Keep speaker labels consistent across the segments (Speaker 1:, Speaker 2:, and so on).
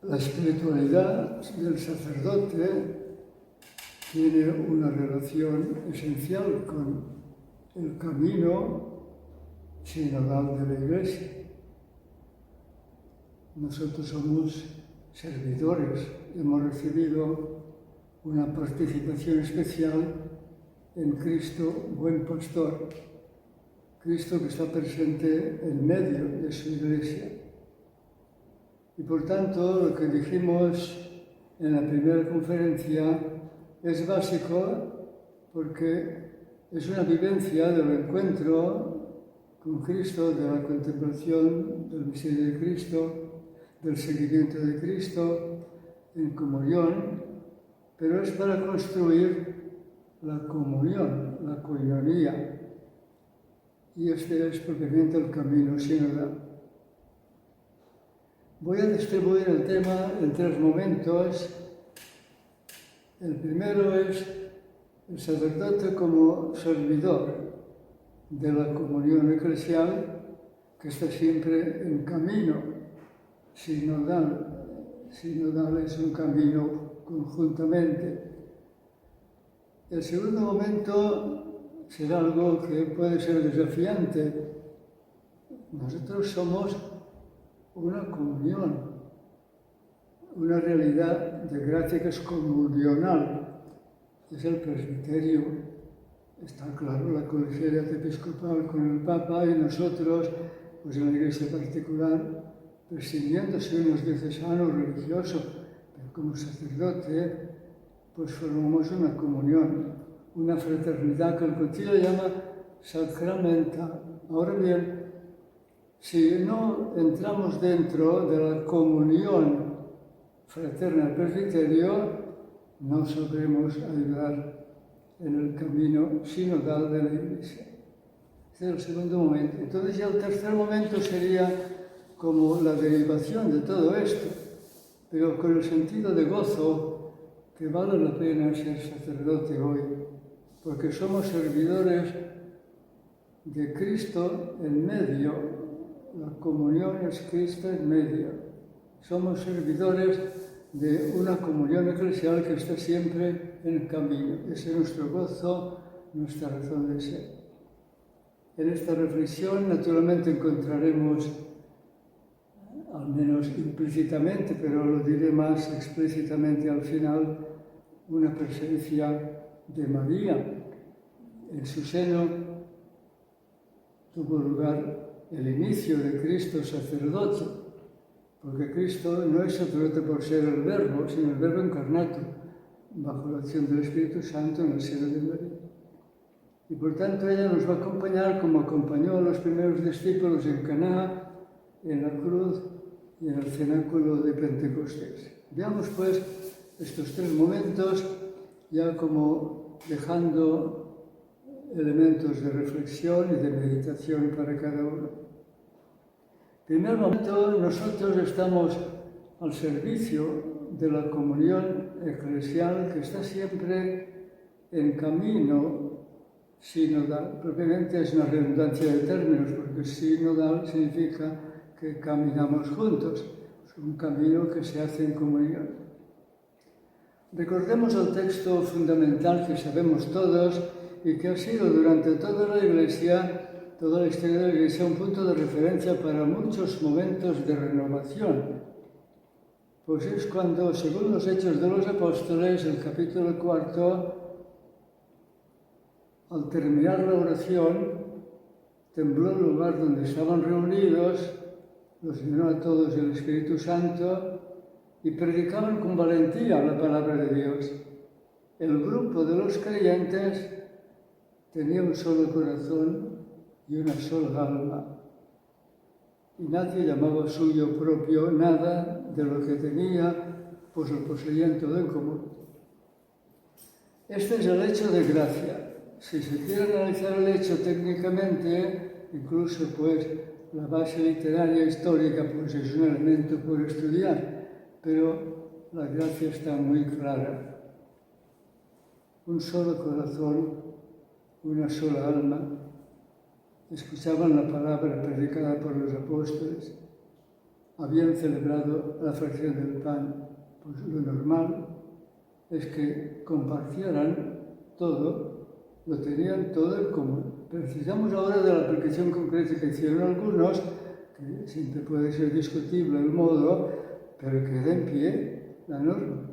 Speaker 1: La espiritualidad del sacerdote tiene una relación esencial con el camino sinodal de la Iglesia. Nosotros somos servidores, hemos recibido una participación especial en Cristo, buen pastor, Cristo que está presente en medio de su Iglesia. Y por tanto, lo que dijimos en la primera conferencia es básico porque es una vivencia del encuentro con Cristo, de la contemplación del misterio de Cristo, del seguimiento de Cristo en comunión, pero es para construir la comunión, la coinonía. Y este es propiamente el camino sinodal. Voy a distribuir el tema en tres momentos. El primero es el sacerdote como servidor de la comunión eclesial que está siempre en camino sinodal. Sinodal es un camino conjuntamente. El segundo momento será algo que puede ser desafiante. Nosotros somos una comunión, una realidad de gracia que es comunional. Es el presbiterio, está claro, la colegialidad episcopal con el Papa y nosotros, pues en la iglesia particular, prescindiéndose unos diocesanos religiosos, pero como sacerdote, pues formamos una comunión, una fraternidad que el concilio llama sacramental. Ahora bien, si no entramos dentro de la comunión fraterna del presbiterio, no sabremos ayudar en el camino sinodal de la Iglesia. Este es el segundo momento. Entonces ya el tercer momento sería como la derivación de todo esto, pero con el sentido de gozo que vale la pena ser sacerdote hoy, porque somos servidores de Cristo en medio. La comunión es Cristo en medio. Somos servidores de una comunión eclesial que está siempre en camino. Ese es nuestro gozo, nuestra razón de ser. En esta reflexión, naturalmente, encontraremos, al menos implícitamente, pero lo diré más explícitamente al final, una presencia de María. En su seno tuvo lugar el inicio de Cristo sacerdote, porque Cristo no es sacerdote por ser el Verbo, sino el Verbo encarnato, bajo la acción del Espíritu Santo en el seno de María. Y por tanto ella nos va a acompañar como acompañó a los primeros discípulos en Caná, en la cruz y en el cenáculo de Pentecostés. Veamos pues estos tres momentos ya como dejando elementos de reflexión y de meditación para cada uno. Primer momento, nosotros estamos al servicio de la comunión eclesial que está siempre en camino sinodal. Propiamente es una redundancia de términos, porque sinodal significa que caminamos juntos. Es un camino que se hace en comunión. Recordemos el texto fundamental que sabemos todos y que ha sido durante toda la Iglesia, toda la historia de la Iglesia, un punto de referencia para muchos momentos de renovación. Pues es cuando, según los Hechos de los Apóstoles, el capítulo 4, al terminar la oración, tembló el lugar donde estaban reunidos, los llenó a todos el Espíritu Santo y predicaban con valentía la palabra de Dios. El grupo de los creyentes tenía un solo corazón y una sola alma, y nadie llamaba suyo propio nada de lo que tenía, pues lo poseían todo en común. Este es el hecho de gracia. Si se quiere analizar el hecho técnicamente, incluso pues la base literaria histórica pues es un elemento por estudiar, pero la gracia está muy clara. Un solo corazón, una sola alma. Escuchaban la palabra predicada por los apóstoles. habían celebrado la fracción del pan. Pues lo normal es que compartieran todo, lo tenían todo en común. Precisamos ahora de la aplicación concreta que hicieron algunos, que siempre puede ser discutible el modo, pero queda en pie la norma.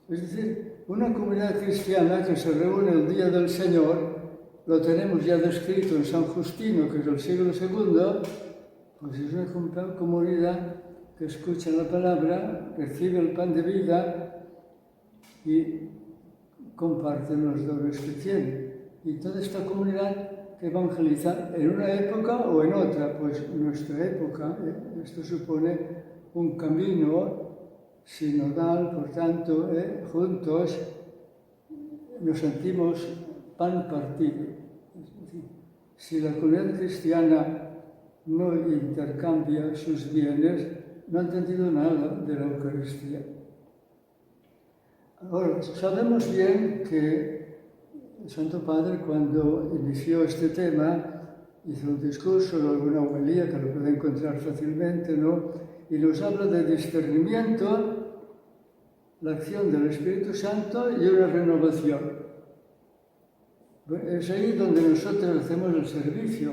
Speaker 1: Es decir, una comunidad cristiana que se reúne el día del Señor, lo tenemos ya descrito en San Justino, que es del siglo II, pues es una comunidad que escucha la palabra, recibe el pan de vida y comparte los dones que tiene. Y toda esta comunidad que evangeliza en una época o en otra, pues en nuestra época, esto supone un camino sinodal, por tanto, juntos nos sentimos pan partido. Es decir, si la comunidad cristiana no intercambia sus bienes, no ha entendido nada de la Eucaristía. Ahora, sabemos bien que el Santo Padre, cuando inició este tema, hizo un discurso de alguna homilía que lo puede encontrar fácilmente, ¿no? Y nos habla de discernimiento, la acción del Espíritu Santo y una renovación. Es ahí donde nosotros hacemos el servicio.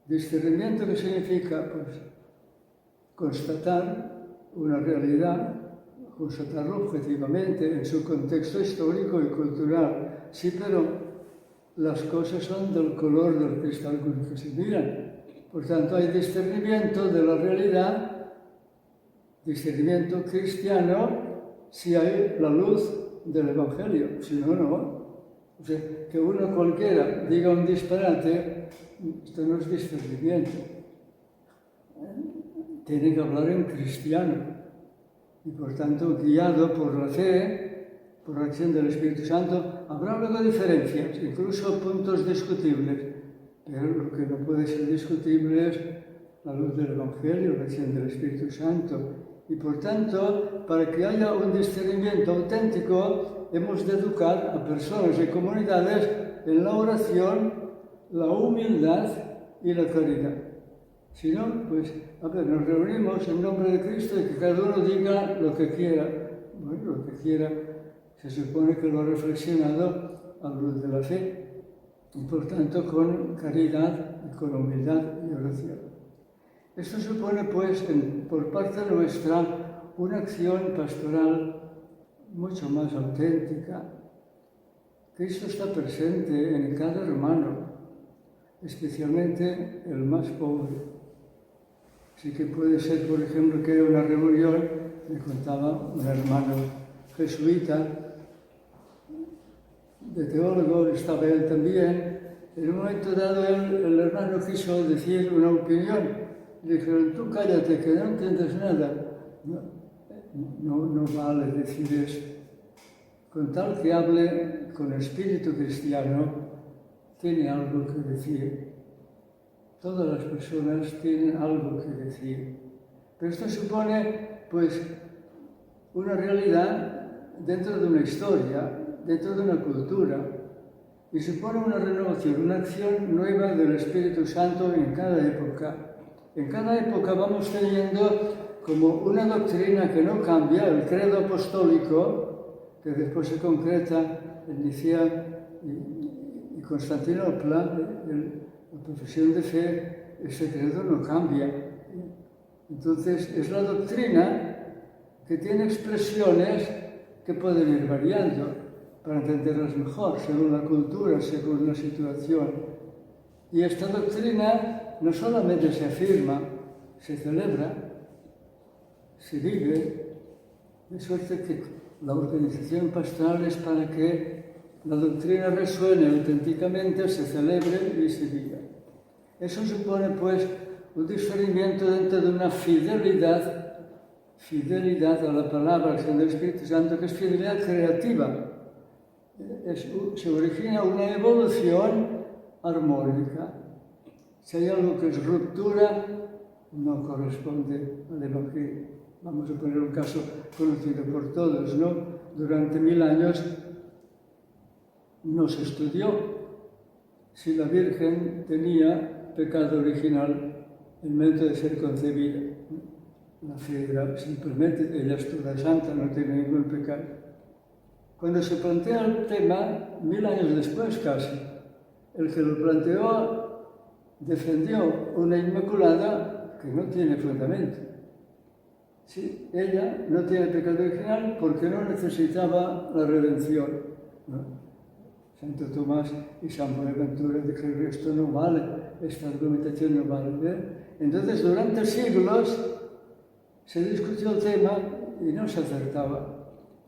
Speaker 1: Discernimiento, ¿qué significa? Pues constatar una realidad, constatarlo objetivamente en su contexto histórico y cultural. Sí, pero las cosas son del color del cristal con que se miran. Por tanto, hay discernimiento de la realidad, discernimiento cristiano, si hay la luz del Evangelio. Si no, no. O sea, que uno cualquiera diga un disparate, esto no es discernimiento. Tiene que hablar en cristiano. Y por tanto, guiado por la fe, por la acción del Espíritu Santo, habrá luego diferencias, incluso puntos discutibles. Pero lo que no puede ser discutible es la luz del Evangelio, la acción del Espíritu Santo. Y por tanto, para que haya un discernimiento auténtico, hemos de educar a personas y comunidades en la oración, la humildad y la caridad. Si no, pues, nos reunimos en nombre de Cristo y que cada uno diga lo que quiera. Bueno, lo que quiera se supone que lo ha reflexionado a la luz de la fe. Y por tanto, con caridad y con humildad y oración. Esto supone, pues, por parte nuestra, una acción pastoral mucho más auténtica. Cristo está presente en cada hermano, especialmente el más pobre. Sí que puede ser, por ejemplo, que era una reunión, me contaba un hermano jesuita, de teólogo, estaba él también. En un momento dado, el hermano quiso decir una opinión. Le dijeron, tú cállate, que no entiendes nada. No vale decir eso. Con tal que hable con espíritu cristiano, tiene algo que decir. Todas las personas tienen algo que decir. Pero esto supone, pues, una realidad dentro de una historia, dentro de una cultura, y supone una renovación, una acción nueva del Espíritu Santo en cada época. En cada época vamos teniendo como una doctrina que no cambia, el credo apostólico, que después se concreta en Nicea y Constantinopla, la profesión de fe, ese credo no cambia. Entonces, es la doctrina que tiene expresiones que pueden ir variando para entenderlas mejor, según la cultura, según la situación. Y esta doctrina no solamente se afirma, se celebra, se vive, de suerte que la organización pastoral es para que la doctrina resuene auténticamente, se celebre y se viva. Eso supone, pues, un discernimiento dentro de una fidelidad a la palabra del Espíritu Santo, que es fidelidad creativa. Se origina una evolución armónica. Si hay algo que es ruptura, no corresponde al Evangelio. Vamos a poner un caso conocido por todos, ¿no? Durante 1000 años no se estudió si la Virgen tenía pecado original en el momento de ser concebida. la fe era simplemente, ella es toda santa, no tiene ningún pecado. Cuando se plantea el tema, 1000 años después casi, el que lo planteó defendió una Inmaculada que no tiene fundamento. Sí, ella no tiene pecado original porque no necesitaba la redención, ¿no? Santo Tomás y San Buenaventura dijeron que esto no vale, esta argumentación no vale. Entonces, durante siglos se discutió el tema y no se acertaba.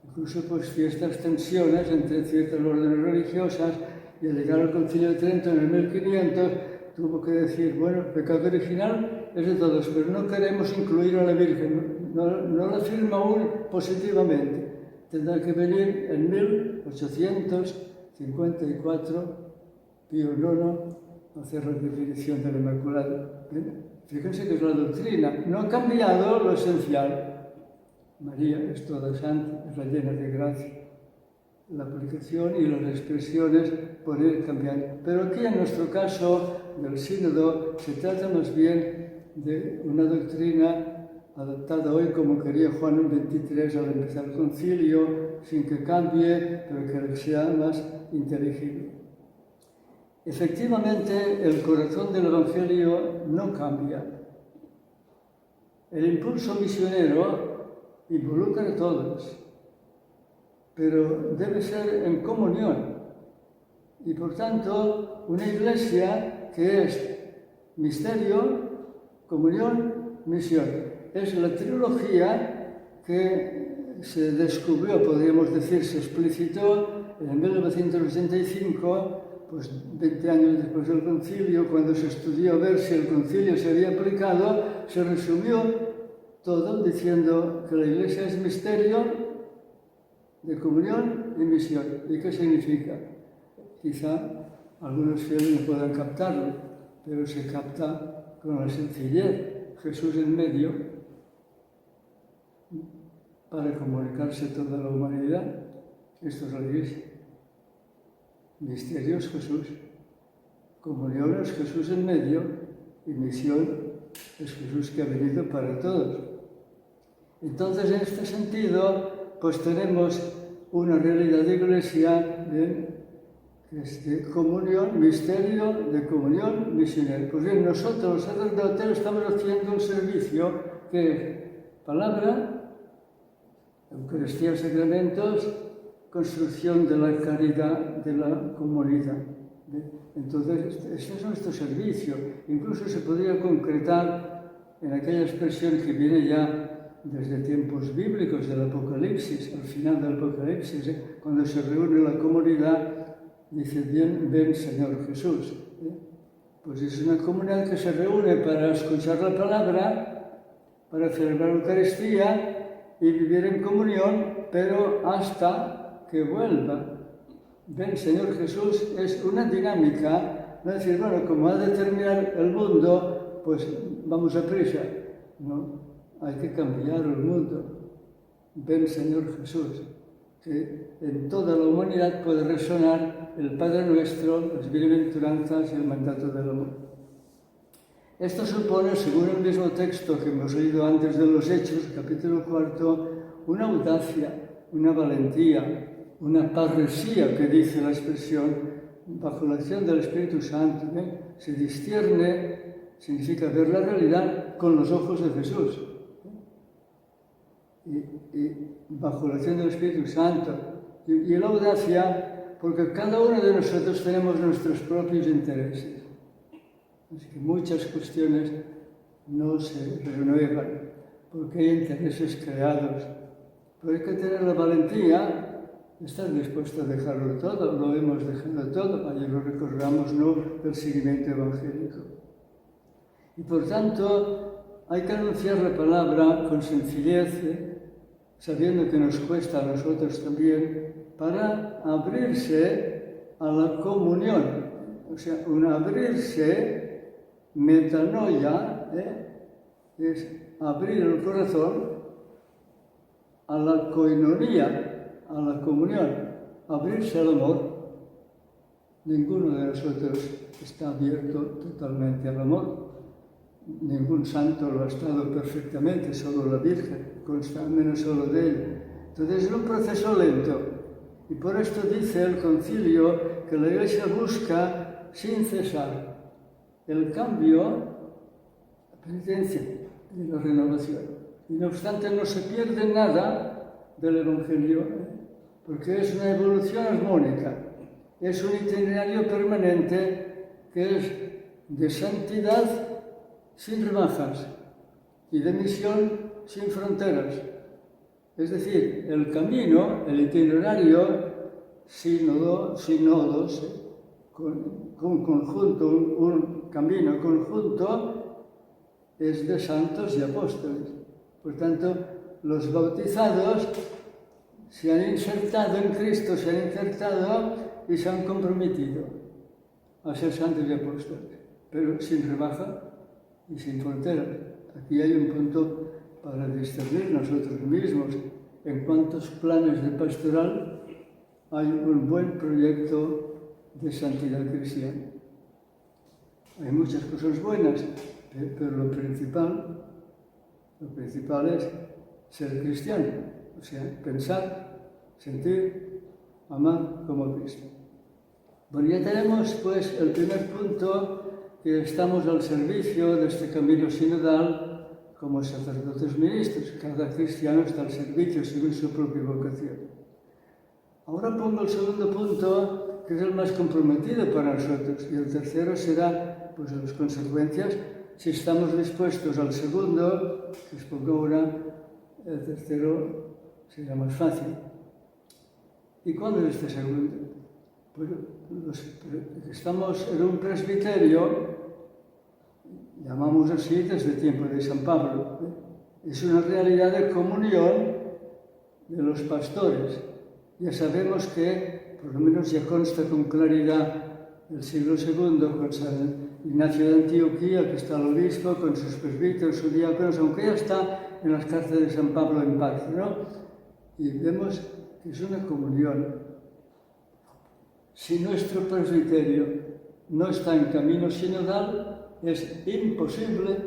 Speaker 1: Incluso pues ciertas tensiones entre ciertas órdenes religiosas, y al llegar al Concilio de Trento en el 1500 tuvo que decir, bueno, el pecado original es de todos, pero no queremos incluir a la Virgen, no la firma aún positivamente. Tendrá que venir en 1854 Pío IX a hacer la definición de la Inmaculada. Fíjense que es la doctrina, no ha cambiado lo esencial. María es toda santa, es la llena de gracia. La aplicación y las expresiones pueden ir cambiando. Pero aquí, en nuestro caso del sínodo, se trata más bien de una doctrina adaptada hoy como quería Juan XXIII al empezar el concilio, sin que cambie, pero que sea más inteligible. Efectivamente, el corazón del Evangelio no cambia. El impulso misionero involucra a todos, pero debe ser en comunión. Y por tanto, una iglesia que es misterio, comunión, misión. Es la trilogía que se descubrió, podríamos decir, se explicitó en 1985, pues 20 años después del concilio, cuando se estudió a ver si el concilio se había aplicado, se resumió todo diciendo que la iglesia es misterio, de comunión y misión. ¿Y qué significa? Quizá algunos fieles no puedan captarlo, pero se capta con la sencillez. Jesús en medio para comunicarse a toda la humanidad. Esto es la iglesia. Misterio es Jesús, comunión es Jesús en medio y misión es Jesús que ha venido para todos. Entonces, en este sentido, pues tenemos una realidad de iglesia que es de comunión, misterio, de comunión misionera. Pues bien, nosotros los sacerdotes estamos haciendo un servicio que es palabra, Eucaristía, sacramentos, construcción de la caridad de la comunidad. Entonces, este es nuestro servicio. Incluso se podría concretar en aquella expresión que viene ya desde tiempos bíblicos del Apocalipsis, al final del Apocalipsis, cuando se reúne la comunidad, dice, ven Señor Jesús. Pues es una comunidad que se reúne para escuchar la palabra, para celebrar la Eucaristía y vivir en comunión, pero hasta que vuelva. Ven Señor Jesús es una dinámica, no es decir, bueno, como ha de terminar el mundo, pues vamos a prisa. No. Hay que cambiar el mundo. Ven Señor Jesús, que en toda la humanidad puede resonar el Padre Nuestro, las bienaventuranzas y el mandato del amor. Esto supone, según el mismo texto que hemos leído antes de los Hechos, capítulo 4, una audacia, una valentía, una parresía, que dice la expresión, bajo la acción del Espíritu Santo. Se discierne, significa ver la realidad con los ojos de Jesús. Y bajo la acción del Espíritu Santo. Y la audacia, porque cada uno de nosotros tenemos nuestros propios intereses. Así que muchas cuestiones no se renuevan, porque hay intereses creados. Pero hay que tener la valentía de estar dispuesto a dejarlo todo. Lo hemos dejado todo, ayer lo recordamos, ¿no?, del seguimiento evangélico. Y por tanto, hay que anunciar la palabra con sencillez, sabiendo que nos cuesta a nosotros también, para abrirse a la comunión. O sea, un abrirse, metanoia, es abrir el corazón a la koinonía, a la comunión, abrirse al amor. Ninguno de nosotros está abierto totalmente al amor. ningún santo lo ha estado perfectamente, solo la Virgen, consta al menos solo de ella. Entonces es un proceso lento. Y por esto dice el concilio que la Iglesia busca sin cesar el cambio, la penitencia y la renovación. Y no obstante no se pierde nada del Evangelio, porque es una evolución armónica, es un itinerario permanente que es de santidad sin rebajas y de misión sin fronteras. Es decir, el camino, el itinerario, sínodos, un camino conjunto, es de santos y apóstoles. Por tanto, los bautizados se han insertado en Cristo, se han insertado y se han comprometido a ser santos y apóstoles, pero sin rebaja y sin fronteras. Aquí hay un punto para discernir nosotros mismos en cuántos planes de pastoral hay un buen proyecto de santidad cristiana. Hay muchas cosas buenas, pero lo principal es ser cristiano, o sea, pensar, sentir, amar como Cristo. Bueno, ya tenemos pues el primer punto, que estamos al servicio de este camino sinodal como sacerdotes ministros. Cada cristiano está al servicio según su propia vocación. Ahora pongo el segundo punto, que es el más comprometido para nosotros, y el tercero será pues las consecuencias. Si estamos dispuestos al segundo, que os pongo ahora, el tercero será más fácil. ¿Y cuándo es este segundo? Pues estamos en un presbiterio, llamamos así desde el tiempo de San Pablo. Es una realidad de comunión de los pastores. Ya sabemos que, por lo menos ya consta con claridad el siglo II, con San Ignacio de Antioquía, que está el obispo, con sus presbíteros, sus diáconos, aunque ya está en las cárceles de San Pablo en paz, ¿no? Y vemos que es una comunión. Si nuestro presbiterio no está en camino sinodal, es imposible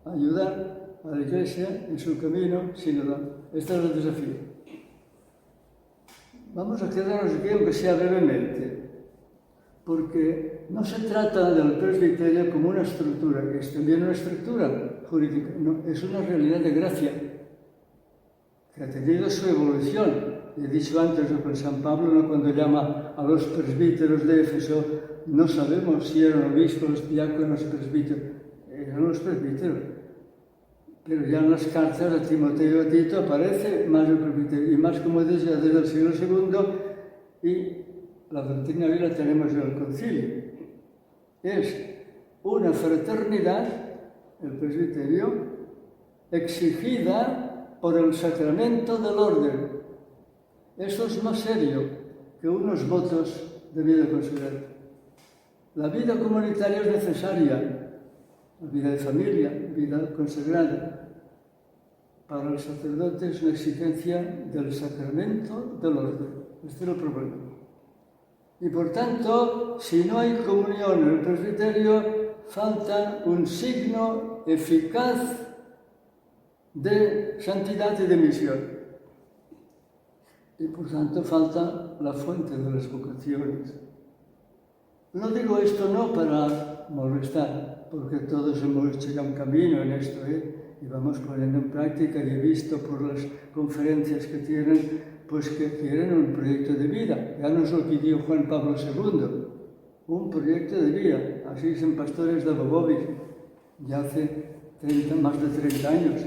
Speaker 1: ayudar a la Iglesia en su camino sinodal. Este es el desafío. Vamos a quedarnos aquí, aunque sea brevemente, porque no se trata del presbiterio como una estructura, que es también una estructura jurídica, no, es una realidad de gracia, que ha tenido su evolución. He dicho antes con San Pablo, ¿no? Cuando llama a los presbíteros de Éfeso, no sabemos si eran obispos, diáconos, presbíteros. Eran los presbíteros. Pero ya en las cartas de Timoteo y Tito aparece más el presbiterio, y más, como decía, desde el siglo II, y la doctrina hoy la tenemos en el concilio. Es una fraternidad, el presbiterio, exigida por el sacramento del orden. Eso es más serio que unos votos de vida consagrada. La vida comunitaria es necesaria, la vida de familia, vida consagrada. Para el sacerdote es una exigencia del sacramento del orden. Este es el problema. Y por tanto, si no hay comunión en el presbiterio, falta un signo eficaz de santidad y de misión. Y por tanto falta la fuente de las vocaciones. No digo esto no para molestar, porque todos hemos hecho ya un camino en esto, y vamos poniendo en práctica, y he visto por las conferencias que tienen, pues que quieren un proyecto de vida. Ya nos lo pidió Juan Pablo II, un proyecto de vida. Así dicen pastores de Bobovic, ya hace más de 30 años.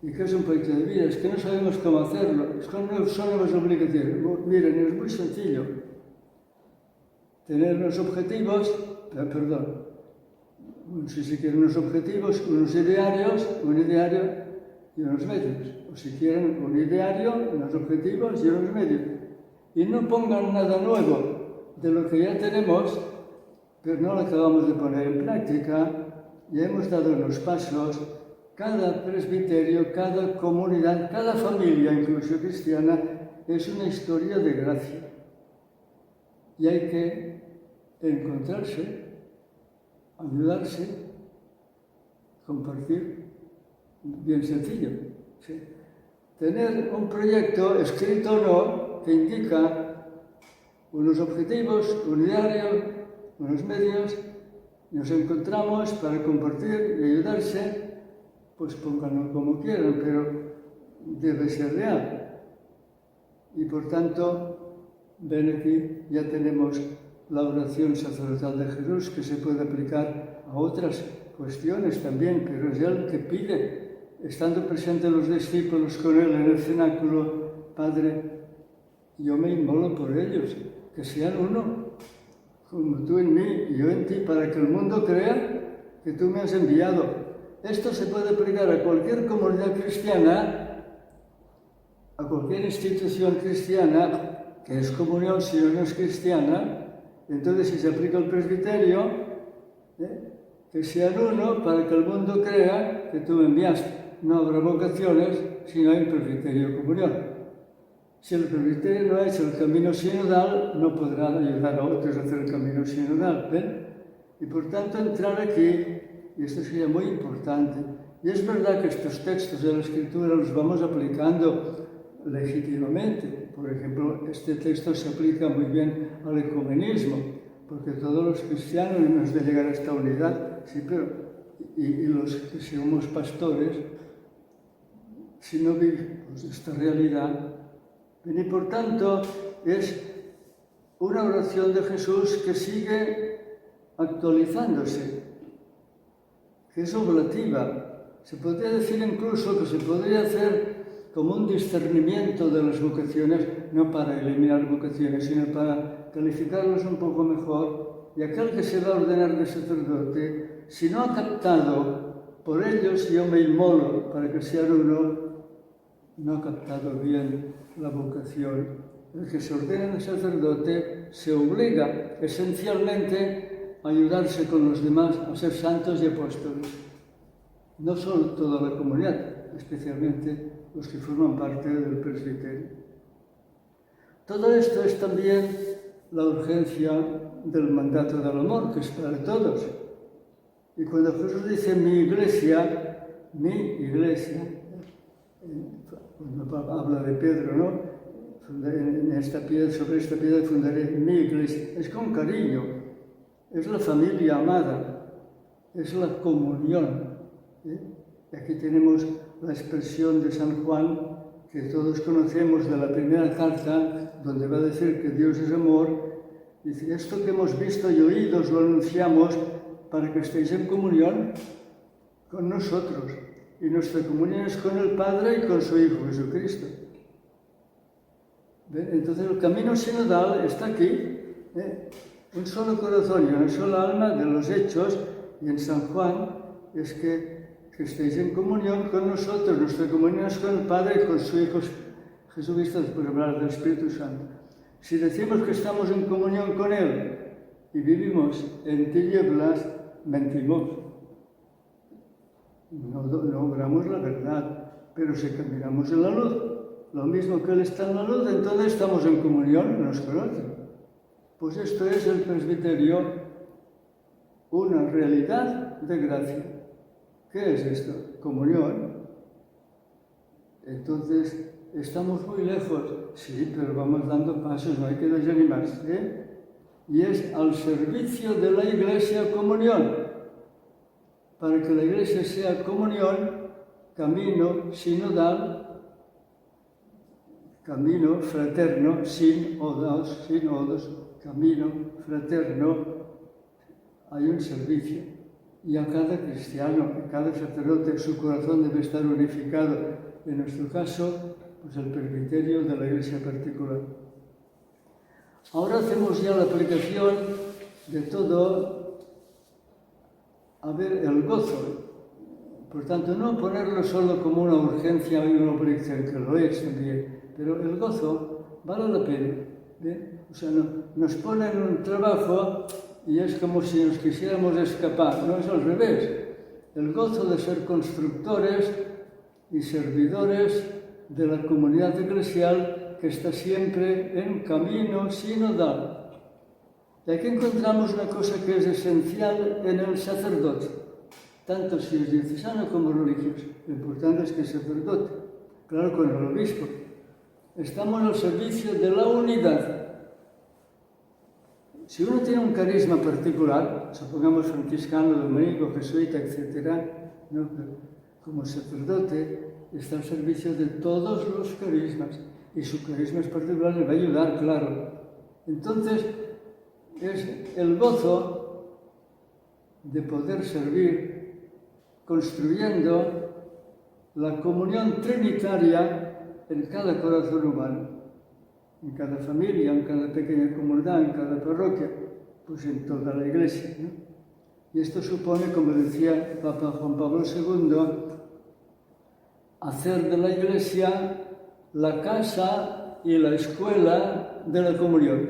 Speaker 1: ¿Y qué es un proyecto de vida? Es que no sabemos cómo hacerlo. Es que no son nuevas obligaciones. Miren, es muy sencillo. Tener unos objetivos, si se quieren unos objetivos, unos idearios, un ideario y unos medios. O si quieren un ideario, unos objetivos y unos medios. Y no pongan nada nuevo de lo que ya tenemos, pero no lo acabamos de poner en práctica. Ya hemos dado unos pasos. Cada presbiterio, cada comunidad, cada familia, incluso cristiana, es una historia de gracia. Y hay que encontrarse, ayudarse compartir, bien sencillo. ¿Sí? Tener un proyecto escrito o no que indica unos objetivos, un diario, unos medios, nos encontramos para compartir y ayudarse, pues pónganlo como quieran, pero debe ser real. Y por tanto, ven aquí, ya tenemos la oración sacerdotal de Jesús que se puede aplicar a otras cuestiones también, pero es Él que pide, estando presentes los discípulos con Él en el cenáculo: Padre, yo me inmolo por ellos, que sean uno, como tú en mí y yo en ti, para que el mundo crea que tú me has enviado. Esto se puede aplicar a cualquier comunidad cristiana, a cualquier institución cristiana, que es comunión si no es cristiana. Entonces, si se aplica al presbiterio, que sean uno para que el mundo crea que tú me enviaste. No habrá vocaciones si no hay presbiterio comunión. Si el presbiterio no ha hecho el camino sinodal, no podrá ayudar a otros a hacer el camino sinodal. ¿Ven? Y por tanto, entrar aquí, y esto sería muy importante. Y es verdad que estos textos de la Escritura los vamos aplicando legítimamente. Por ejemplo, este texto se aplica muy bien al ecumenismo, porque todos los cristianos hemos de llegar a esta unidad, sí, pero y los que somos pastores, si no vivimos esta realidad. Y por tanto, es una oración de Jesús que sigue actualizándose, que es oblativa. Se podría decir incluso que se podría hacer como un discernimiento de las vocaciones, no para eliminar vocaciones, sino para calificarlas un poco mejor. Y aquel que se va a ordenar de sacerdote, si no ha captado por ellos, yo me inmolo para que sean uno, no ha captado bien la vocación. El que se ordena de sacerdote se obliga esencialmente a ayudarse con los demás a ser santos y apóstoles. No solo toda la comunidad, especialmente los que forman parte del presbiterio. Todo esto es también la urgencia del mandato del amor, que es para todos. Y cuando Jesús dice mi iglesia, cuando habla de Pedro, ¿no? Sobre esta piedra fundaré mi iglesia. Es con cariño, es la familia amada, es la comunión. Y aquí tenemos la expresión de San Juan, que todos conocemos de la primera carta, donde va a decir que Dios es amor. Dice, esto que hemos visto y oído os lo anunciamos para que estéis en comunión con nosotros. Y nuestra comunión es con el Padre y con su Hijo Jesucristo. ¿Ven? Entonces el camino sinodal está aquí, un solo corazón y una sola alma de los hechos, y en San Juan es que estéis en comunión con nosotros. Nuestra comunión es con el Padre y con su Hijo Jesucristo, después de hablar del Espíritu Santo. Si decimos que estamos en comunión con Él y vivimos en tinieblas, mentimos. No obramos la verdad, pero si caminamos en la luz, lo mismo que Él está en la luz, entonces estamos en comunión unos con otros. Pues esto es el presbiterio, una realidad de gracia. ¿Qué es esto? Comunión. Entonces, estamos muy lejos, sí, pero vamos dando pasos, no hay que desanimarse. Y es al servicio de la Iglesia comunión. Para que la Iglesia sea comunión, camino sinodal, camino fraterno, sin odos, camino fraterno, hay un servicio. Y a cada cristiano, a cada sacerdote, su corazón debe estar unificado. En nuestro caso, pues el presbiterio de la Iglesia particular. Ahora hacemos ya la aplicación de todo, a ver, el gozo. Por tanto, no ponerlo solo como una urgencia y una obligación, que lo es también, pero el gozo vale la pena. ¿Bien? O sea, nos ponen un trabajo y es como si nos quisiéramos escapar. No, es al revés. El gozo de ser constructores y servidores de la comunidad eclesial que está siempre en camino sinodal. Y aquí encontramos una cosa que es esencial en el sacerdote. tanto si es diocesano como religioso. Lo importante es que es sacerdote, claro, con el obispo. Estamos al servicio de la unidad. Si uno tiene un carisma particular, supongamos franciscano, dominico, jesuita, etc., ¿no? Como sacerdote está al servicio de todos los carismas y su carisma es particular, le va a ayudar, claro. Entonces, es el gozo de poder servir construyendo la comunión trinitaria en cada corazón humano, en cada familia, en cada pequeña comunidad, en cada parroquia, pues en toda la Iglesia, ¿no? Y esto supone, como decía Papa Juan Pablo II, hacer de la Iglesia la casa y la escuela de la comunión.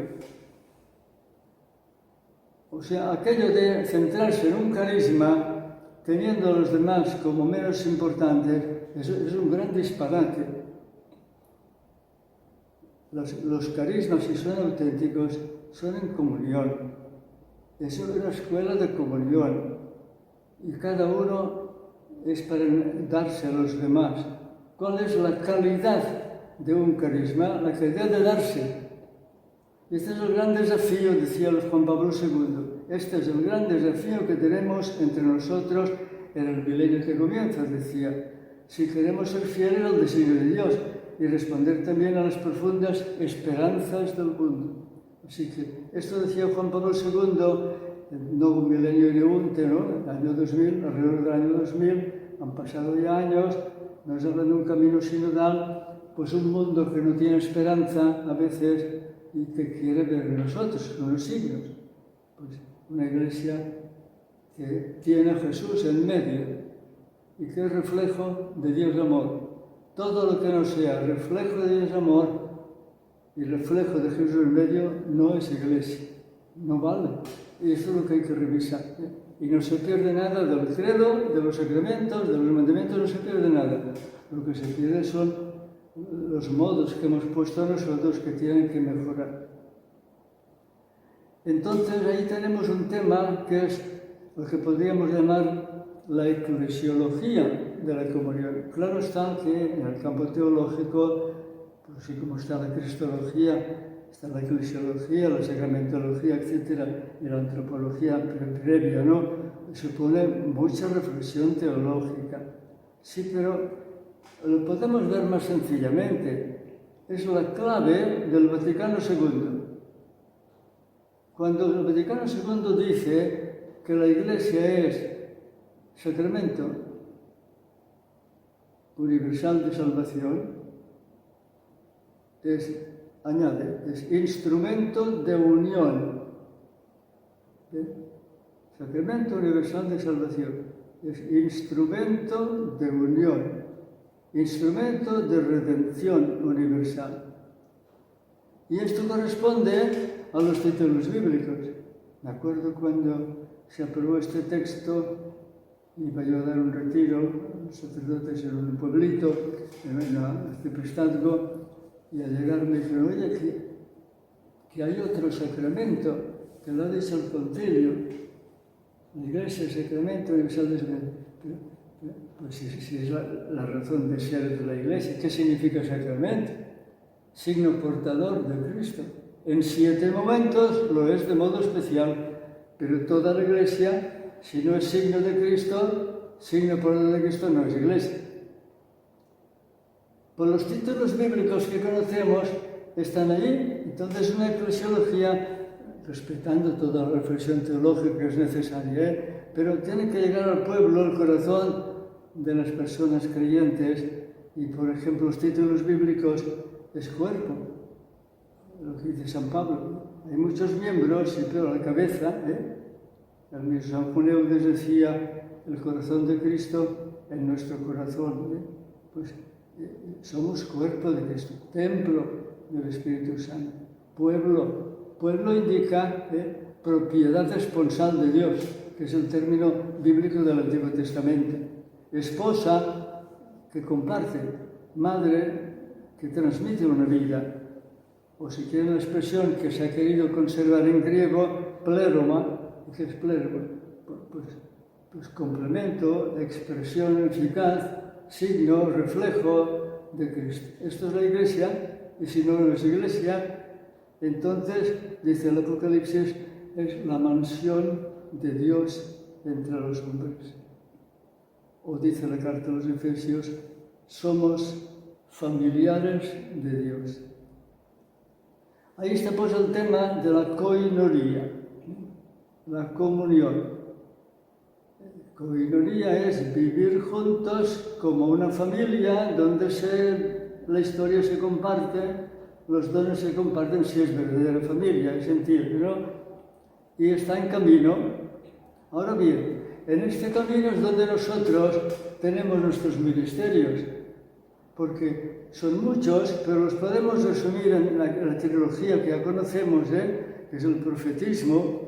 Speaker 1: O sea, aquello de centrarse en un carisma, teniendo a los demás como menos importantes, es un gran disparate. Los carismas, si son auténticos, son en comunión. Es una escuela de comunión. Y cada uno es para darse a los demás. ¿Cuál es la calidad de un carisma? La calidad de darse. Este es el gran desafío, decía Juan Pablo II. Este es el gran desafío que tenemos entre nosotros en el milenio que comienza, decía. Si queremos ser fieles al designio de Dios y responder también a las profundas esperanzas del mundo. Así que esto decía Juan Pablo II, no un milenio y unte, ¿no? El año 2000, alrededor del año 2000, han pasado ya años, nos habla de un camino sinodal, pues un mundo que no tiene esperanza a veces y que quiere ver en nosotros unos signos. Pues una iglesia que tiene a Jesús en medio y que es reflejo de Dios amor. Todo lo que no sea reflejo de Dios amor y reflejo de Jesús en medio no es iglesia, no vale. Y eso es lo que hay que revisar, ¿eh? Y no se pierde nada del credo, de los sacramentos, de los mandamientos, no se pierde nada. Lo que se pierde son los modos que hemos puesto nosotros que tienen que mejorar. Entonces ahí tenemos un tema que es lo que podríamos llamar la eclesiología de la comunión. Claro está que en el campo teológico, pues así como está la cristología, está la eclesiología, la sacramentología, etc., y la antropología previa, ¿no? Supone mucha reflexión teológica. Sí, pero lo podemos ver más sencillamente. Es la clave del Vaticano II. Cuando el Vaticano II dice que la Iglesia es sacramento universal de salvación, añade, es instrumento de unión. Sacramento universal de salvación. Es instrumento de unión. Instrumento de redención universal. Y esto corresponde a los títulos bíblicos. Me acuerdo cuando se aprobó este texto, iba yo a dar un retiro, los sacerdotes en un pueblito, en Arciprestazgo, y al llegar me dijeron, oye, que hay otro sacramento, que lo ha dicho el concilio, la Iglesia, el sacramento universal de salvación. Pues si es la razón de ser de la Iglesia, ¿qué significa sacramento? Signo portador de Cristo. En 7 momentos lo es de modo especial, pero toda la Iglesia, si no es signo de Cristo, signo portador de Cristo no es Iglesia. Pues los títulos bíblicos que conocemos están allí, entonces una eclesiología, respetando toda la reflexión teológica que es necesaria, pero tiene que llegar al pueblo, al corazón de las personas creyentes, y por ejemplo los títulos bíblicos es cuerpo, lo que dice San Pablo. Hay muchos miembros, pero la cabeza, el mismo San Juan Eudes decía, el corazón de Cristo en nuestro corazón, pues somos cuerpo de Cristo, templo del Espíritu Santo, pueblo. Pueblo indica propiedad esponsal de Dios, que es el término bíblico del Antiguo Testamento. Esposa que comparte, madre que transmite una vida, o si quiere una expresión que se ha querido conservar en griego, pleroma. ¿Qué es pleroma? Pues pues, complemento, expresión eficaz, signo, reflejo de Cristo. Esto es la Iglesia, y si no es Iglesia, entonces, dice el Apocalipsis, es la mansión de Dios entre los hombres. O dice la carta a los Efesios, somos familiares de Dios. Ahí está pues el tema de la koinonia, la comunión. Koinonia es vivir juntos como una familia donde la historia se comparte, los dones se comparten, si es verdadera familia, es sentir, ¿no? Y está en camino. Ahora bien, en este camino es donde nosotros tenemos nuestros ministerios, porque son muchos, pero los podemos resumir en la trilogía que ya conocemos, que es el profetismo,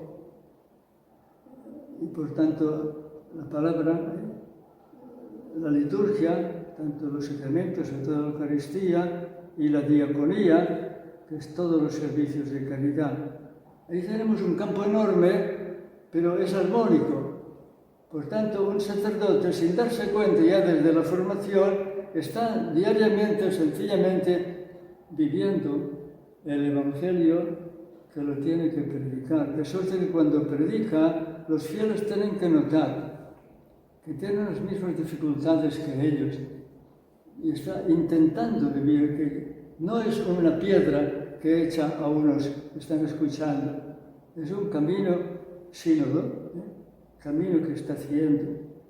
Speaker 1: y por tanto la palabra, la liturgia, tanto los sacramentos, toda la Eucaristía, y la diaconía, que es todos los servicios de caridad. Ahí tenemos un campo enorme, pero es armónico. Por tanto, un sacerdote, sin darse cuenta ya desde la formación, está diariamente, sencillamente, viviendo el Evangelio que lo tiene que predicar. De suerte que cuando predica, los fieles tienen que notar que tienen las mismas dificultades que ellos. Y está intentando vivir aquello. No es una piedra que echa a unos que están escuchando. Es un camino sínodo, camino que está haciendo.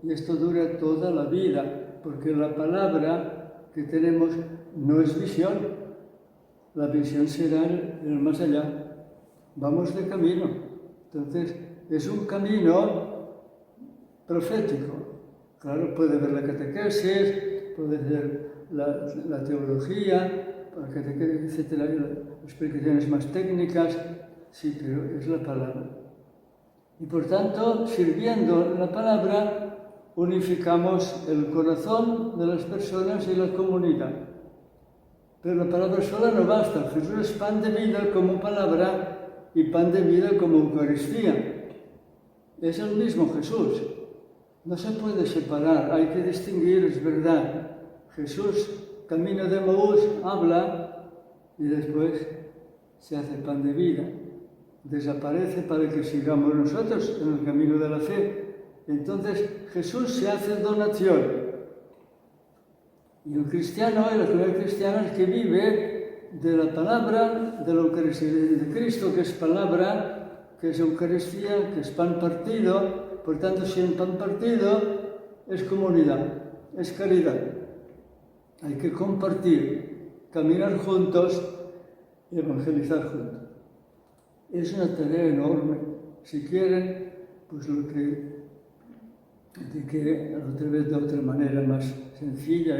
Speaker 1: Y esto dura toda la vida, porque la palabra que tenemos no es visión. La visión será en el más allá. Vamos de camino. Entonces, es un camino profético. Claro, puede haber la catequesis, puede ser la teología, etcétera, las explicaciones más técnicas, sí, pero es la palabra. Y por tanto, sirviendo la palabra, unificamos el corazón de las personas y la comunidad. Pero la palabra sola no basta. Jesús es pan de vida como palabra y pan de vida como Eucaristía. Es el mismo Jesús. No se puede separar, hay que distinguir, es verdad. Jesús, camino de Maús, habla y después se hace pan de vida. Desaparece para que sigamos nosotros en el camino de la fe. Entonces Jesús se hace donación. Y el cristiano, la comunidad cristiana, es que vive de la palabra de la Eucaristía de Cristo, que es palabra, que es Eucaristía, que es pan partido. Por tanto, si el pan partido es comunidad, es caridad. Hay que compartir, caminar juntos y evangelizar juntos. Es una tarea enorme. Si quieren, pues lo que otra vez de otra manera más sencilla,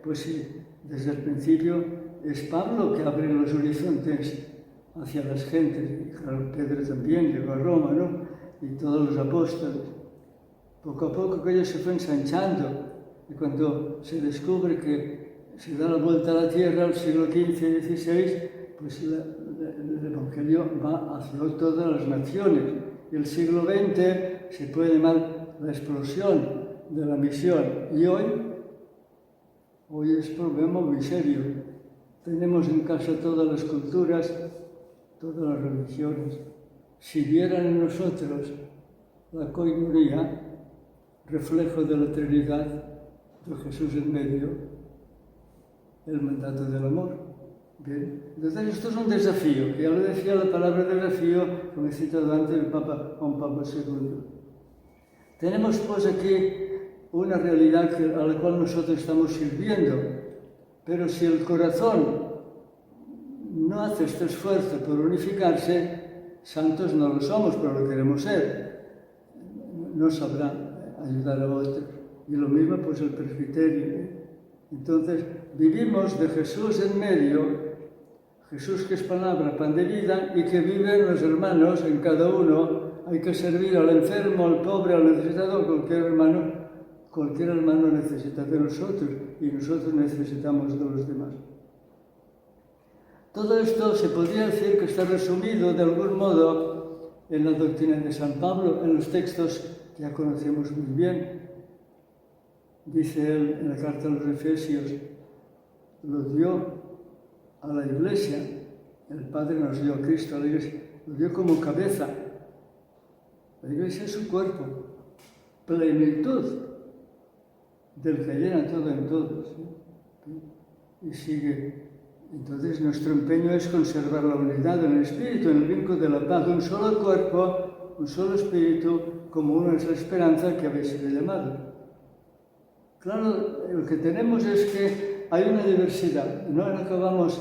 Speaker 1: pues sí, desde el principio es Pablo que abre los horizontes hacia las gentes. Y claro, Pedro también llegó a Roma, ¿no? Y todos los apóstoles. Poco a poco aquello se fue ensanchando. Y cuando se descubre que se da la vuelta a la Tierra al siglo XV y XVI, pues el Evangelio va hacia todas las naciones. Y el siglo XX se puede llamar la explosión de la misión. Y hoy es un problema muy serio. Tenemos en casa todas las culturas, todas las religiones. Si vieran en nosotros la koinonia, reflejo de la Trinidad, de Jesús en medio, el mandato del amor. Bien. Entonces esto es un desafío, que ya lo decía la palabra desafío, como he citado antes el Papa Juan Pablo II. Tenemos pues aquí una realidad a la cual nosotros estamos sirviendo, pero si el corazón no hace este esfuerzo por unificarse, santos no lo somos, pero lo queremos ser. No sabrá ayudar a otros. Y lo mismo pues el presbiterio. Entonces, vivimos de Jesús en medio, Jesús que es palabra, pan de vida, y que viven los hermanos en cada uno. Hay que servir al enfermo, al pobre, al necesitado, cualquier hermano necesita de nosotros y nosotros necesitamos de los demás. Todo esto se podría decir que está resumido de algún modo en la doctrina de San Pablo, en los textos que ya conocemos muy bien. Dice él en la carta a los Efesios, lo dio a la Iglesia, el Padre nos dio a Cristo a la Iglesia, lo dio como cabeza. La Iglesia es su cuerpo, plenitud del que llena todo en todos. ¿Sí? Y sigue. Entonces nuestro empeño es conservar la unidad en el espíritu, en el vínculo de la paz, un solo cuerpo, un solo espíritu, como una es la esperanza que habéis sido llamado. Claro, lo que tenemos es que hay una diversidad. No acabamos,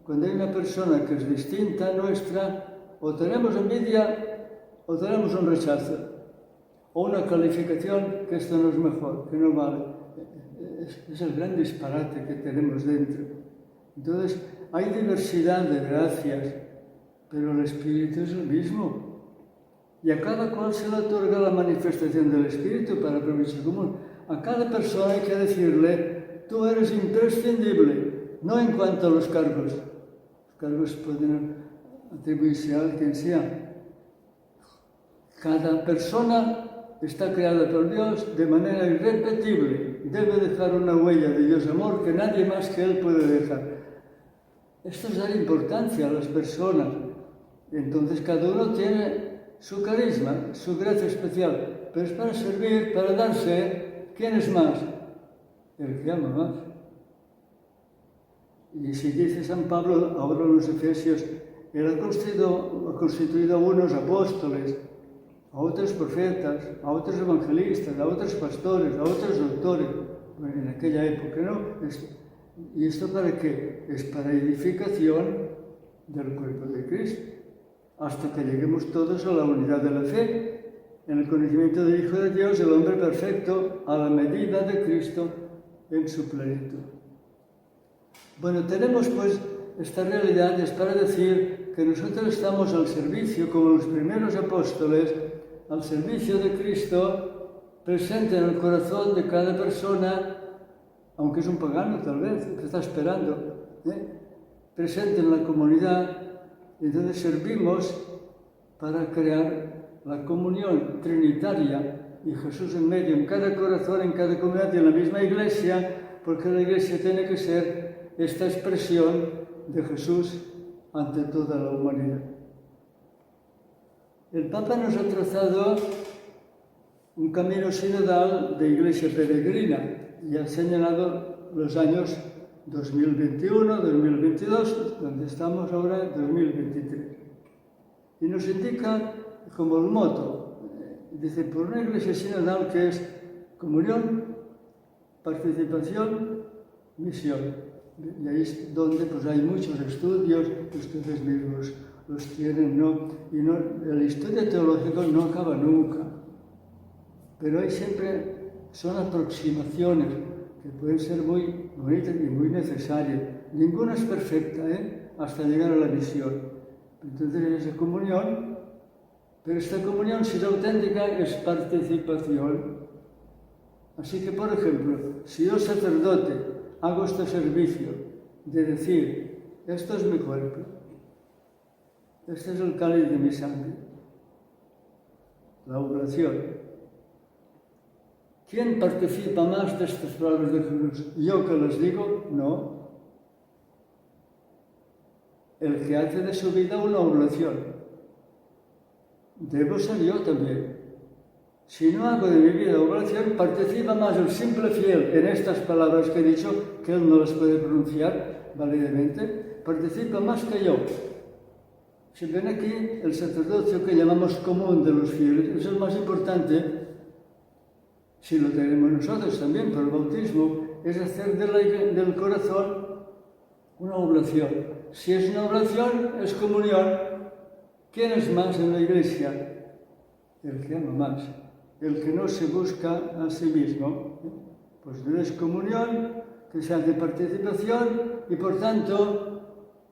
Speaker 1: cuando hay una persona que es distinta a nuestra, o tenemos envidia o tenemos un rechazo, o una calificación que esto no es mejor, que no vale. Es el gran disparate que tenemos dentro. Entonces, hay diversidad de gracias, pero el Espíritu es el mismo. Y a cada cual se le otorga la manifestación del Espíritu para provecho común. A cada persona hay que decirle, tú eres imprescindible, no en cuanto a los cargos. Los cargos pueden atribuirse a quien sea. Cada persona está creada por Dios de manera irrepetible. Debe dejar una huella de Dios amor que nadie más que Él puede dejar. Esto es dar importancia a las personas. Entonces cada uno tiene su carisma, su gracia especial, pero es para servir, para darse. ¿Quién es más? El que ama más. Y si dice San Pablo, ahora en los Efesios, Él ha constituido a unos apóstoles, a otros profetas, a otros evangelistas, a otros pastores, a otros doctores, en aquella época, ¿no? ¿Y esto para qué? Es para edificación del cuerpo de Cristo, hasta que lleguemos todos a la unidad de la fe, en el conocimiento del Hijo de Dios, el hombre perfecto, a la medida de Cristo en su plenitud. Bueno, tenemos pues esta realidad, es para decir que nosotros estamos al servicio, como los primeros apóstoles, al servicio de Cristo, presente en el corazón de cada persona, aunque es un pagano tal vez, que está esperando, presente en la comunidad, y entonces servimos para crear la comunión trinitaria y Jesús en medio, en cada corazón, en cada comunidad y en la misma iglesia, porque la iglesia tiene que ser esta expresión de Jesús ante toda la humanidad. El Papa nos ha trazado un camino sinodal de iglesia peregrina y ha señalado los años 2021, 2022, donde estamos ahora en 2023. Y nos indica como el moto, dice, por una iglesia sinodal que es comunión, participación, misión. Y ahí es donde pues, hay muchos estudios, ustedes mismos los tienen, ¿no? Y no, el estudio teológico no acaba nunca, pero hay siempre, son aproximaciones que pueden ser muy bonitas y muy necesarias. Ninguna es perfecta, hasta llegar a la misión. Entonces esa comunión, pero esta comunión, si es auténtica, es participación. Así que, por ejemplo, si yo sacerdote hago este servicio de decir, esto es mi cuerpo, este es el cáliz de mi sangre, la oblación. ¿Quién participa más de estas palabras de Jesús? ¿Yo que les digo? No. El que hace de su vida una oblación. Debo ser yo también. Si no hago de mi vida oblación, participa más el simple fiel en estas palabras que he dicho, que él no las puede pronunciar válidamente, participa más que yo. Si ven aquí, el sacerdocio que llamamos común de los fieles es el más importante. Si lo tenemos nosotros también por el bautismo, es hacer del corazón una oblación. Si es una oblación, es comunión. ¿Quién es más en la iglesia? El que ama más. El que no se busca a sí mismo. Pues no es comunión, que se hace participación y por tanto,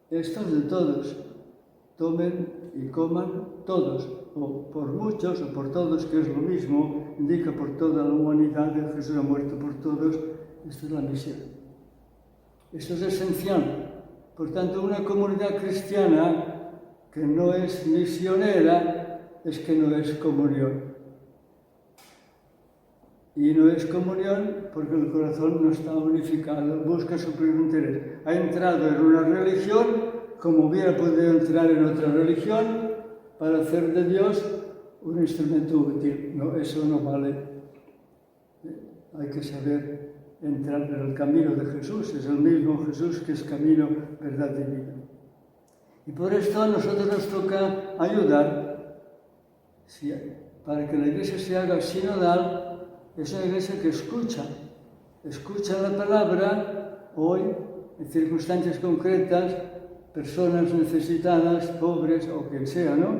Speaker 1: esto es de todos. Tomen y coman todos, o por muchos o por todos, que es lo mismo, indica por toda la humanidad que Jesús ha muerto por todos. Esta es la misión. Esto es esencial. Por tanto, una comunidad cristiana que no es misionera es que no es comunión. Y no es comunión porque el corazón no está unificado, busca su propio interés. Ha entrado en una religión como hubiera podido entrar en otra religión para hacer de Dios un instrumento útil. No, eso no vale. Hay que saber entrar en el camino de Jesús. Es el mismo Jesús que es camino, verdad y vida. Y por esto a nosotros nos toca ayudar para que la Iglesia se haga sinodal. Es una iglesia que escucha la palabra hoy, en circunstancias concretas, personas necesitadas, pobres o quien sea, ¿no?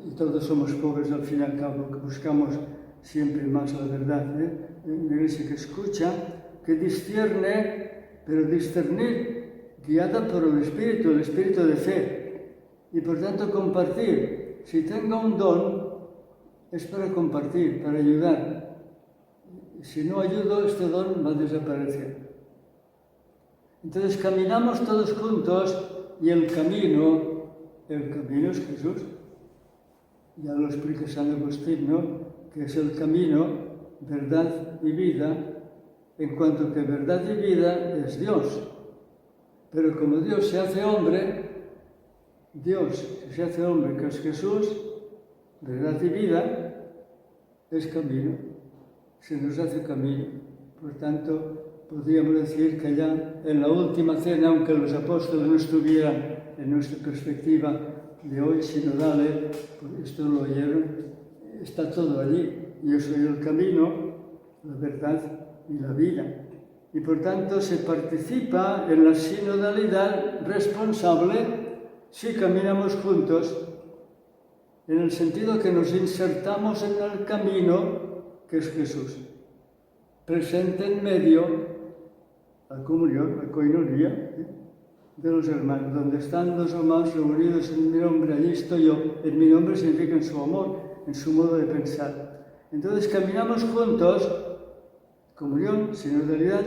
Speaker 1: Y todos somos pobres al fin y al cabo, que buscamos siempre más la verdad, ¿eh? Una iglesia que escucha, que discierne, pero discernir guiada por el Espíritu de fe, y por tanto compartir. Si tengo un don, es para compartir, para ayudar. Si no ayudo, este don va a desaparecer. Entonces caminamos todos juntos y el camino es Jesús. Ya lo explica San Agustín, ¿no? Que es el camino, verdad y vida, en cuanto que verdad y vida es Dios. Pero como Dios se hace hombre, que es Jesús, verdad y vida, es camino, se nos hace camino. Por tanto, podríamos decir que ya en la última cena, aunque los apóstoles no estuvieran en nuestra perspectiva de hoy sinodal, pues esto lo oyeron, está todo allí. Yo soy el camino, la verdad y la vida. Y por tanto se participa en la sinodalidad responsable si caminamos juntos, en el sentido que nos insertamos en el camino que es Jesús, presente en medio, la comunión, la coinonía de los hermanos, donde están dos o más reunidos en mi nombre, allí estoy yo. En mi nombre significa en su amor, en su modo de pensar. Entonces caminamos juntos, comunión, sinodalidad,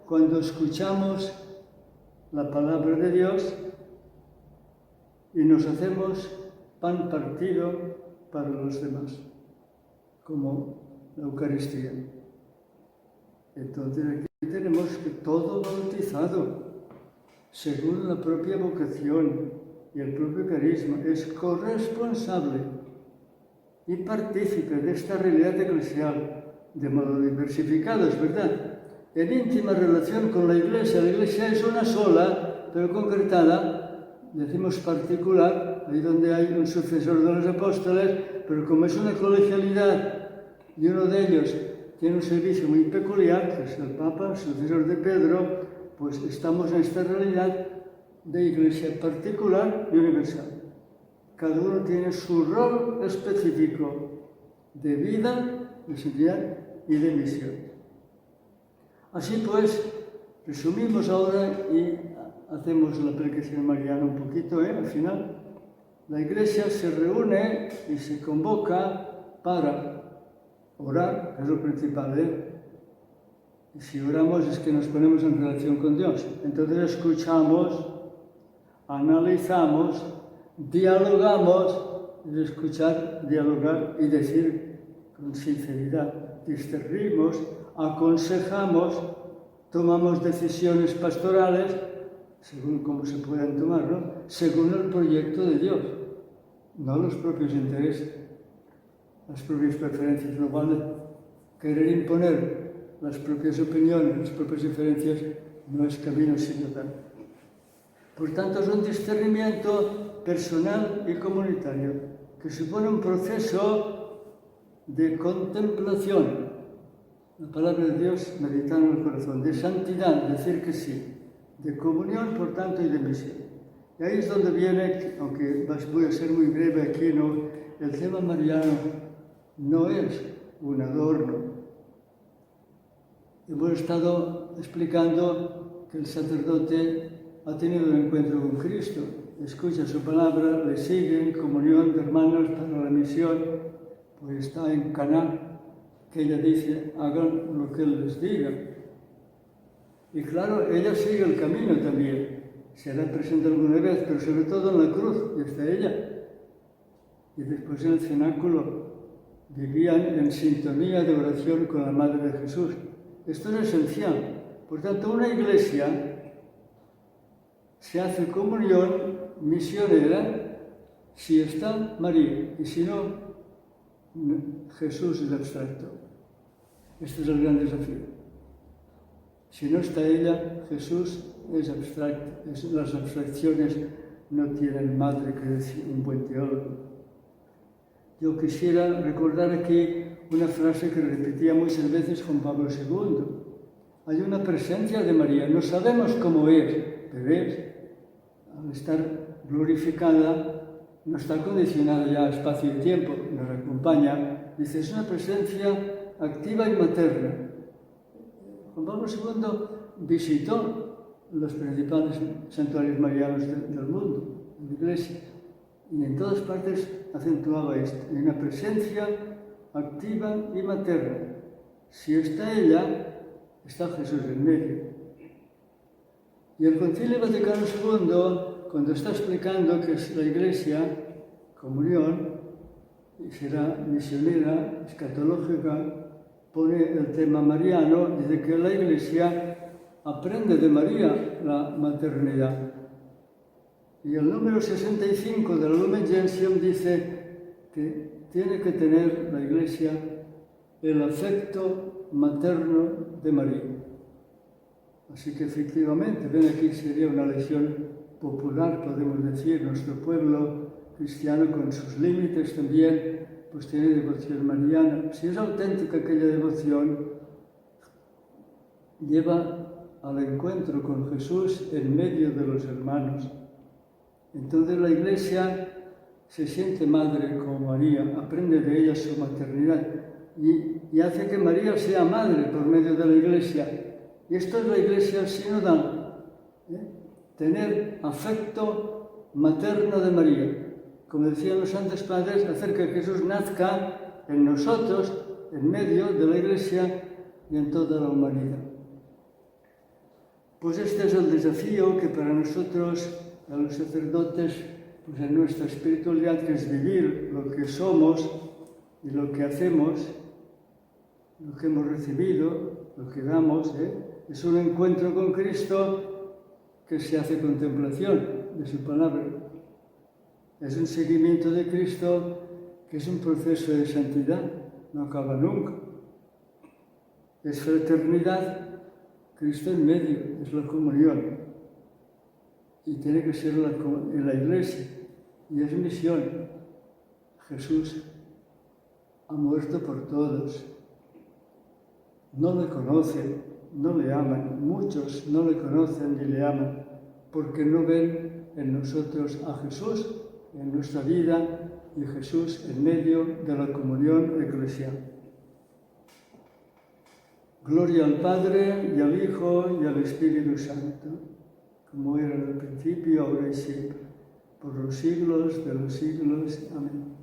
Speaker 1: cuando escuchamos la palabra de Dios y nos hacemos pan partido para los demás, como la Eucaristía. Entonces aquí tenemos que todo bautizado, según la propia vocación y el propio carisma, es corresponsable y partícipe de esta realidad eclesial, de modo diversificado, es verdad, en íntima relación con la Iglesia. La Iglesia es una sola, pero concretada, decimos particular, ahí donde hay un sucesor de los apóstoles, pero como es una colegialidad y uno de ellos tiene un servicio muy peculiar, que es el Papa, sucesor de Pedro, pues estamos en esta realidad de iglesia particular y universal. Cada uno tiene su rol específico de vida, de santidad y de misión. Así pues, resumimos ahora y hacemos la predicación mariana un poquito, al final. La Iglesia se reúne y se convoca para orar, que es lo principal, Y si oramos es que nos ponemos en relación con Dios. Entonces escuchamos, analizamos, dialogamos, es escuchar, dialogar y decir con sinceridad. Discernimos, aconsejamos, tomamos decisiones pastorales, según cómo se puedan tomar, ¿no? Según el proyecto de Dios, no los propios intereses, las propias preferencias. No vale querer imponer las propias opiniones, las propias diferencias, no es camino sinodal. Por tanto, es un discernimiento personal y comunitario que supone un proceso de contemplación, la palabra de Dios meditada en el corazón, de santidad, decir que sí, de comunión, por tanto, y de misión. Y ahí es donde viene, aunque voy a ser muy breve aquí, ¿no? El tema mariano no es un adorno. Hemos estado explicando que el sacerdote ha tenido un encuentro con Cristo, escucha su palabra, le sigue en comunión de hermanos para la misión, pues está en Caná, que ella dice, hagan lo que Él les diga. Y claro, ella sigue el camino también, se hará presente alguna vez, pero sobre todo en la cruz, y está ella. Y después en el cenáculo, vivían en sintonía de oración con la Madre de Jesús. Esto es esencial. Por tanto, una iglesia se hace comunión misionera si está María, y si no, Jesús es abstracto. Este es el gran desafío. Si no está ella, Jesús es abstracto. Las abstracciones no tienen madre, que decir un buen teólogo. Yo quisiera recordar aquí una frase que repetía muchas veces Juan Pablo II. Hay una presencia de María, no sabemos cómo es, pero es, al estar glorificada, no está condicionada ya a espacio y tiempo, nos acompaña. Dice, es una presencia activa y materna. Juan Pablo II visitó los principales santuarios marianos del mundo, en la iglesia, y en todas partes acentuaba esto, hay una presencia activa y materna. Si está ella, está Jesús en medio. Y el Concilio Vaticano II, cuando está explicando que es la Iglesia, comunión, y será misionera, escatológica, pone el tema mariano, dice que la Iglesia aprende de María la maternidad. Y el número 65 del Lumen Gentium dice que tiene que tener la Iglesia el afecto materno de María. Así que efectivamente, ven aquí, sería una lección popular, podemos decir, nuestro pueblo cristiano con sus límites también, pues tiene devoción mariana. Si es auténtica aquella devoción, lleva al encuentro con Jesús en medio de los hermanos. Entonces la Iglesia se siente madre como María, aprende de ella su maternidad y hace que María sea madre por medio de la Iglesia. Y esto es la Iglesia sinodal, tener afecto materno de María. Como decían los santos padres, hacer que Jesús nazca en nosotros, en medio de la Iglesia y en toda la humanidad. Pues este es el desafío que para nosotros, a los sacerdotes, pues en nuestra espiritualidad, que es vivir lo que somos y lo que hacemos, lo que hemos recibido, lo que damos, es un encuentro con Cristo que se hace contemplación de su palabra. Es un seguimiento de Cristo que es un proceso de santidad, no acaba nunca. Es fraternidad, Cristo en medio, es la comunión. Y tiene que ser en la Iglesia. Y es misión. Jesús ha muerto por todos. No le conocen, no le aman. Muchos no le conocen ni le aman porque no ven en nosotros a Jesús, en nuestra vida, y Jesús en medio de la comunión eclesial. Gloria al Padre, y al Hijo, y al Espíritu Santo, como era en el principio, ahora y siempre, por los siglos de los siglos. Amén.